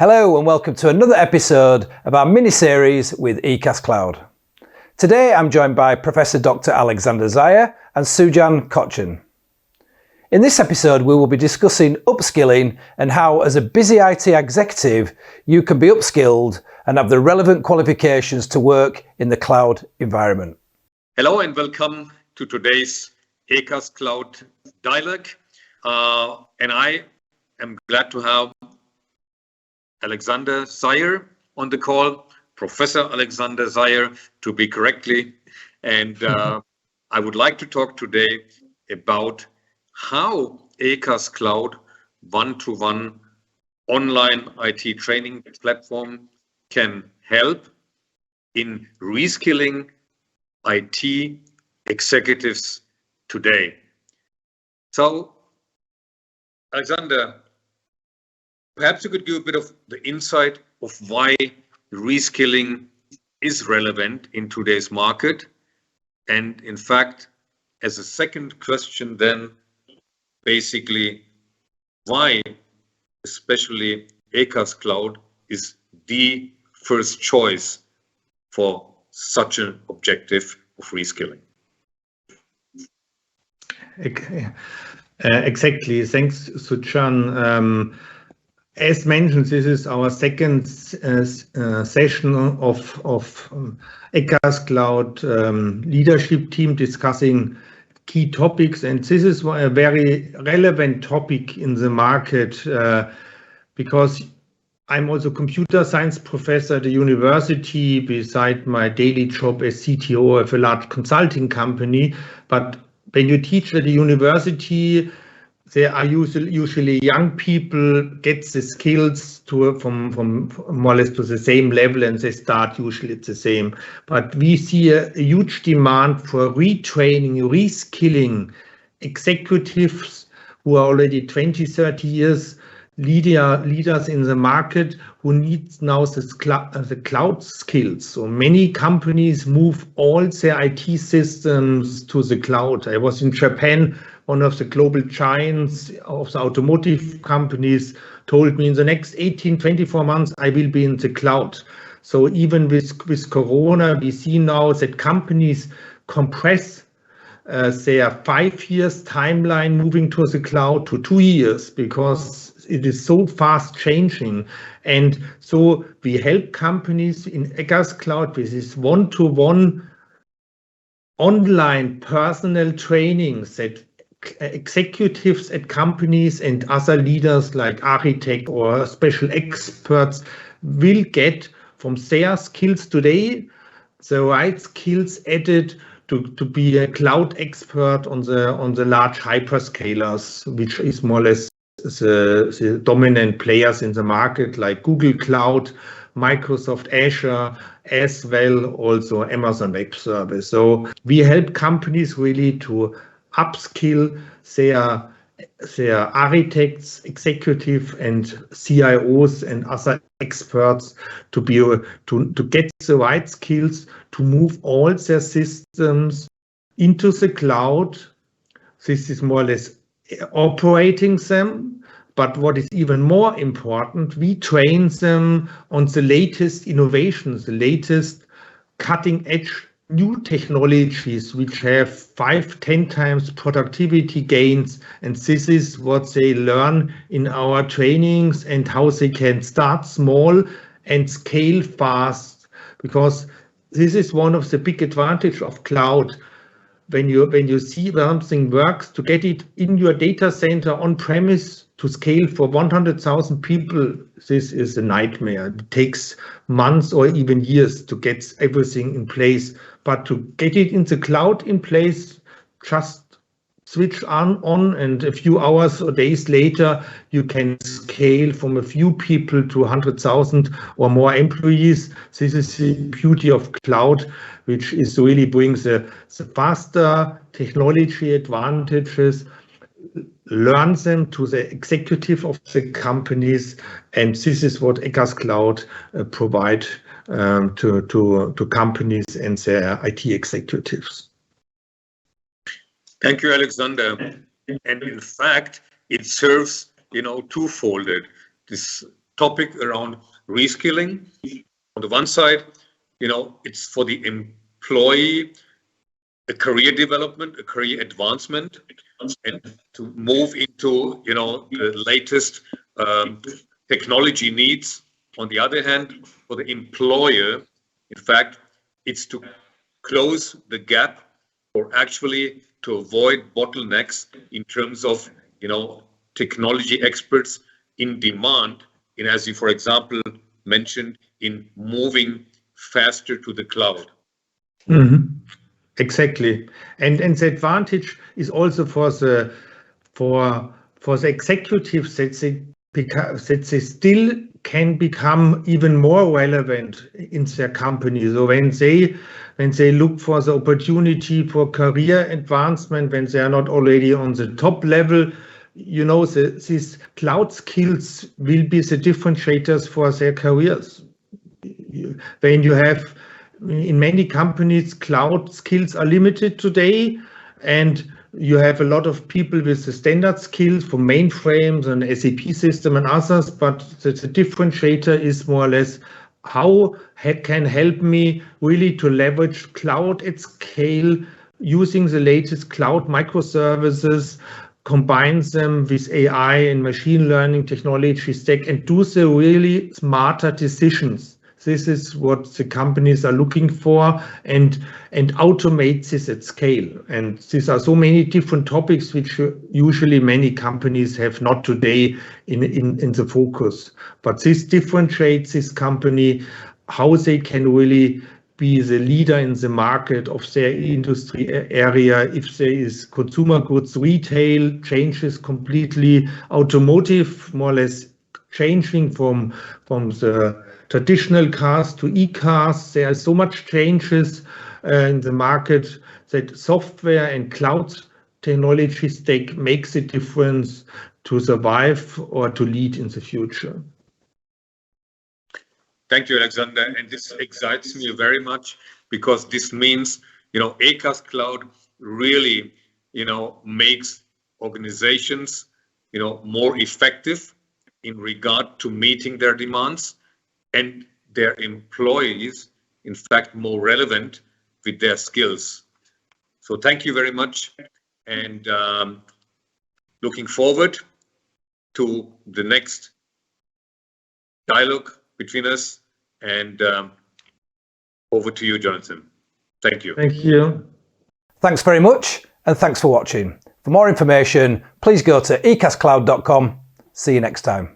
Hello and welcome to another episode of our mini-series with Ekascloud. Today I'm joined by Professor Dr. Alexander Zayer and Sujan Kochan. In this episode we will be discussing upskilling and how, as a busy IT executive, you can be upskilled and have the relevant qualifications to work in the cloud environment. Hello and welcome to today's Ekascloud dialogue. And I am glad to have Alexander Zayer on the call, Professor Alexander Zayer to be correctly. And I would like to talk today about how Ekascloud one-to-one online IT training platform can help in reskilling IT executives today. So, Alexander, perhaps you could give a bit of the insight of why reskilling is relevant in today's market. And in fact, as a second question then, basically, why especially Ekascloud is the first choice for such an objective of reskilling. Exactly. Thanks, Sujan. As mentioned, this is our second session of Ekascloud leadership team discussing key topics, and this is a very relevant topic in the market because I'm also computer science professor at the university beside my daily job as CTO of a large consulting company. But when you teach at the university, there are usually young people get the skills from more or less to the same level, and they start usually at the same. But we see a huge demand for retraining, reskilling executives who are already 20, 30 years leaders in the market who need now the cloud skills. So many companies move all their IT systems to the cloud. I was in Japan. One of the global giants of the automotive companies told me in the next 18, 24 months, I will be in the cloud. So even with Corona, we see now that companies compress their 5 years timeline moving to the cloud to 2 years because it is so fast changing. And so we help companies in Ekascloud with this one-to-one online personal trainings that executives at companies and other leaders like architects or special experts will get from their skills today, the right skills added to be a cloud expert on the large hyperscalers, which is more or less the dominant players in the market like Google Cloud, Microsoft Azure, as well also Amazon Web Service. So we help companies really to upskill their architects, executive and CIOs and other experts to get the right skills to move all their systems into the cloud. This is more or less operating them. But what is even more important, we train them on the latest innovations, the latest cutting edge new technologies which have 5-10 times productivity gains, and this is what they learn in our trainings and how they can start small and scale fast, because this is one of the big advantages of cloud. When you see something works, to get it in your data center on premise to scale for 100,000 people, this is a nightmare. It takes months or even years to get everything in place. But to get it in the cloud in place, just switch on and a few hours or days later, you can scale from a few people to 100,000 or more employees. This is the beauty of cloud, which is really brings the faster technology advantages, learn them to the executive of the companies, and this is what Ekascloud provide to companies and their IT executives. Thank you, Alexander. And in fact, it serves, twofolded. This topic around reskilling. On the one side, it's for the employee, a career development, a career advancement, and to move into, the latest technology needs. On the other hand, for the employer, in fact, it's to close the gap or actually to avoid bottlenecks in terms of, technology experts in demand, in, as you, for example, mentioned, in moving faster to the cloud. Mm-hmm. Exactly, and the advantage is also for the executives that they still can become even more relevant in their company. So when they look for the opportunity for career advancement, when they are not already on the top level, these cloud skills will be the differentiators for their careers. When you have, in many companies, cloud skills are limited today, and you have a lot of people with the standard skills for mainframes and SAP system and others, but the differentiator is more or less how can help me really to leverage cloud at scale using the latest cloud microservices, combines them with AI and machine learning technology stack, and do the really smarter decisions. This is what the companies are looking for, and automate this at scale. And these are so many different topics which usually many companies have not today in the focus. But this differentiates this company, how they can really be the leader in the market of their industry area. If there is consumer goods, retail changes completely, automotive more or less changing from the traditional cars to e-cars. There are so much changes in the market that software and cloud technology stack makes a difference to survive or to lead in the future. Thank you, Alexander. And this excites me very much, because this means, Ekascloud really, makes organizations, more effective in regard to meeting their demands, and their employees, in fact, more relevant with their skills. So thank you very much, and looking forward to the next dialogue between us. And over to you, Jonathan. Thank you. Thank you. Thanks very much, and thanks for watching. For more information, please go to ekascloud.com. See you next time.